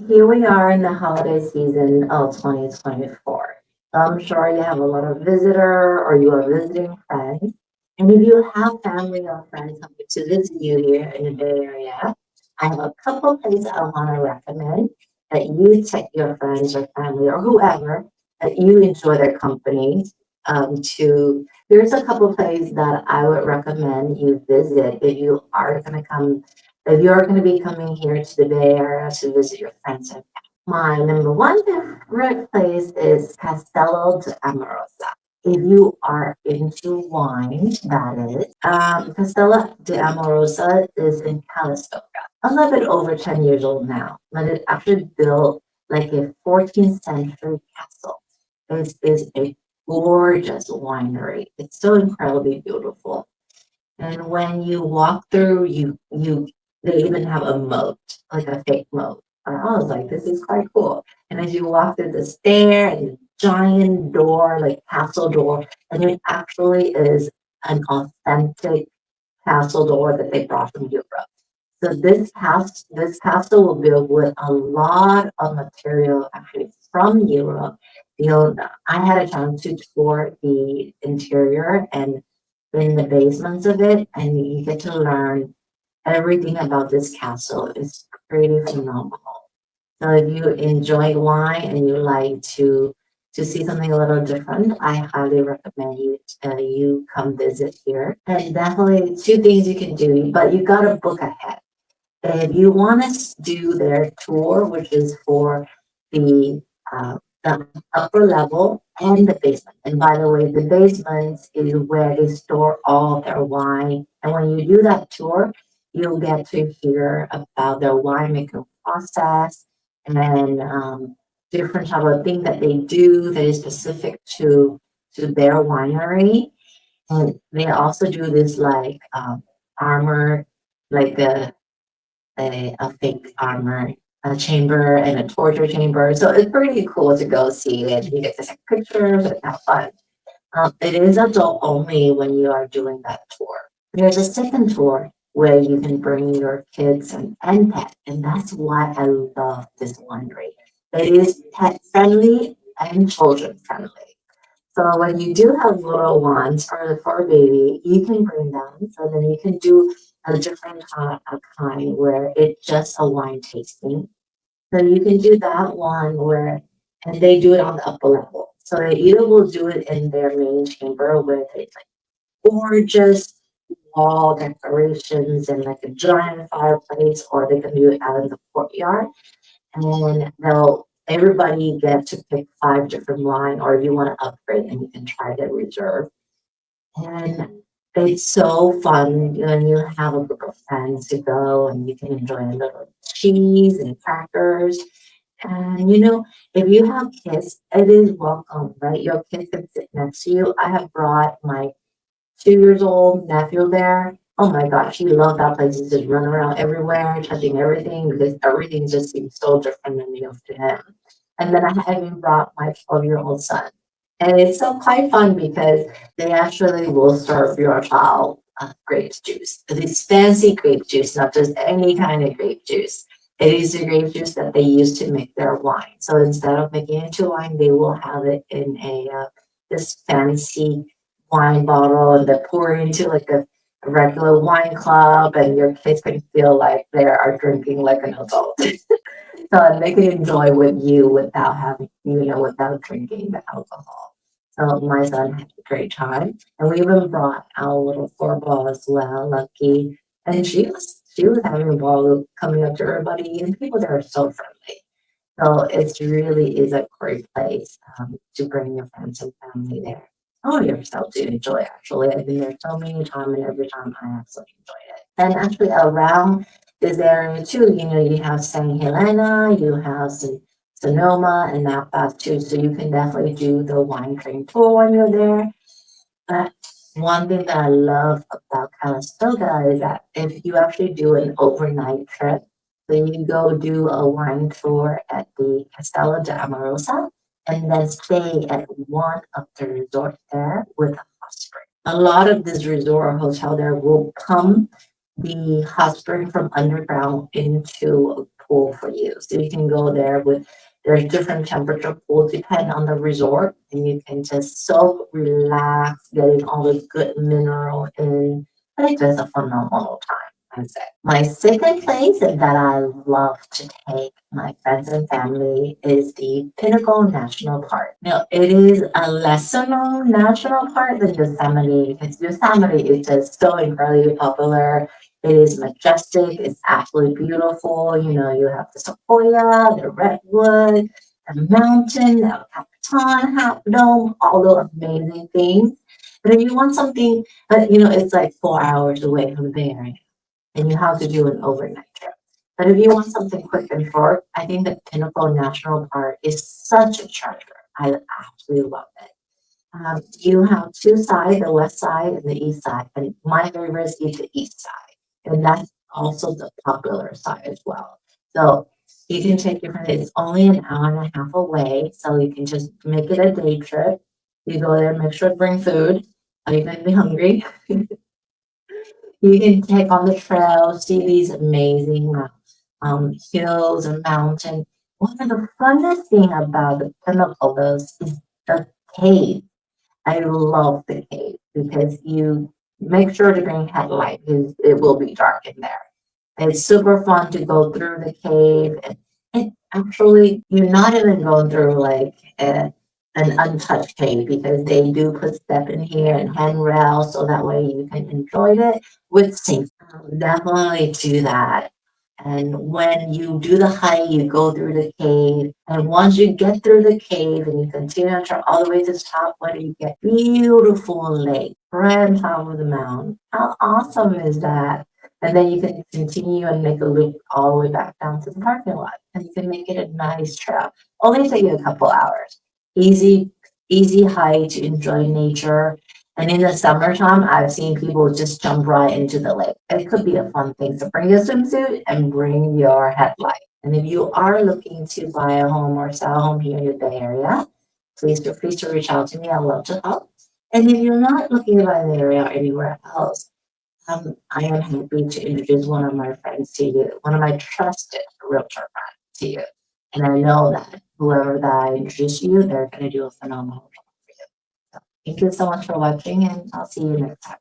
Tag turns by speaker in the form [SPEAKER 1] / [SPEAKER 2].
[SPEAKER 1] Here we are in the holiday season of 2024. I'm sure you have a lot of visitor or you are visiting friends. And if you have family or friends coming to visit you here in the Bay Area, I have a couple places I want to recommend that you take your friends or family or whoever that you enjoy their company to. There's a couple places that I would recommend you visit if you are going to come if you're going to be coming here to the Bay Area to visit your friends and family. My number one favorite place is Castello di Amorosa. If you are into wine, that is. Castello di Amorosa is in Calistoga. A little bit over 10 years old now, but it actually built like a 14th century castle. It is a gorgeous winery. It's so incredibly beautiful. And when you walk through, they even have a moat, like a fake moat. And I was like, this is quite cool. And as you walk through the stair and the giant door, like castle door, and it actually is an authentic castle door that they brought from Europe. So this castle will built with a lot of material actually from Europe. You know, I had a chance to tour the interior and in the basements of it, and you get to learn everything about this castle. It's pretty phenomenal. So if you enjoy wine and you like to see something a little different, I highly recommend you come visit here. And definitely two things you can do, but you gotta book ahead. If you want to do their tour, which is for the the upper level and the basement. And by the way, the basement is where they store all their wine. And when you do that tour, you'll get to hear about their winemaking process and different type of thing that they do that is specific to their winery. And they also do this like armor, like a fake armor a chamber and a torture chamber. So it's pretty cool to go see it. You get to take pictures and have fun. It is adult only when you are doing that tour. There's a second tour where you can bring your kids and pet, and that's why I love this winery. It is pet friendly and children friendly. So when you do have little ones or for a baby, you can bring them. So then you can do a different kind where it's just a wine tasting. So you can do that one where, and they do it on the upper level. So they either will do it in their main chamber with it's like gorgeous wall decorations and like a giant fireplace, or they can do it out in the courtyard and they'll everybody get to pick five different wine, or if you want to upgrade, then you can try the reserve. And it's so fun when you have a group of friends to go and you can enjoy a little cheese and crackers. And if you have kids, it is welcome, right? Your kids can sit next to you. I have brought my 2 years old nephew there. Oh my gosh, he loved that place. He just run around everywhere, touching everything because everything just seems so different and new to him. And then I even brought my 12-year-old son. And it's so quite fun because they actually will serve your child grape juice. This fancy grape juice, not just any kind of grape juice. It is the grape juice that they use to make their wine. So instead of making it into wine, they will have it in a this fancy wine bottle and they pour it into like a regular wine club and your kids can feel like they are drinking like an adult. So and they can enjoy with you without having, without drinking the alcohol. So my son had a great time. And we even brought our little four ball as well, Lucky. And she was having a ball coming up to everybody and people there are so friendly. So it really is a great place to bring your friends and family there. Oh, yourself to enjoy actually. I've been there so many times and every time I absolutely enjoyed it. And actually around this area too, you have St. Helena, you have Sonoma and Napa too. So you can definitely do the wine train tour when you're there. But one thing that I love about Calistoga is that if you actually do an overnight trip, then you go do a wine tour at the Castello di Amorosa and then stay at one of the resorts there with a hot spring. A lot of this resort or hotel there will pump the hot spring from underground into pool for you. So you can go there with, there's different temperature pools depending on the resort, and you can just soak, relax, getting all the good mineral in. And it's just a phenomenal time. I say. My second place that I love to take my friends and family is the Pinnacle National Park. Now, it is a lesser known national park than Yosemite because Yosemite is just so incredibly popular. It is majestic. It's absolutely beautiful. You know, you have the sequoia, the redwood, the mountain, the Capitan, Half Dome, all those amazing things. But if you want something, but you know, it's like 4 hours away from the Bay Area, and you have to do an overnight trip. But if you want something quick and short, I think that Pinnacle National Park is such a treasure. I absolutely love it. You have two sides, the west side and the east side, and my favorite is the east side, and that's also the popular side as well. So you can take your friend. It's only an hour and a half away, so you can just make it a day trip. You go there, make sure to bring food. Are you going to be hungry? You can take on the trail, see these amazing hills and mountains. One of the funnest thing about the Pinnacle is the cave. I love the cave because you make sure to bring headlight because it will be dark in there. It's super fun to go through the cave, and actually you're not even going through like an untouched cave because they do put step in here and handrails so that way you can enjoy it with safety. Definitely do that. And when you do the hike, you go through the cave. And once you get through the cave and you continue to all the way to the top, where you get beautiful lake right on top of the mountain. How awesome is that? And then you can continue and make a loop all the way back down to the parking lot. And you can make it a nice trail. Only take you a couple hours. Easy, easy hike to enjoy nature. And in the summertime, I've seen people just jump right into the lake. It could be a fun thing. So bring your swimsuit and bring your headlight. And if you are looking to buy a home or sell a home here in the Bay Area, please feel free to reach out to me. I'd love to help. And if you're not looking to buy in the area or anywhere else, I am happy to introduce one of my friends to you, one of my trusted realtor friends to you. And I know that whoever that I introduce you, they're going to do a phenomenal job for you. So thank you so much for watching, and I'll see you next time.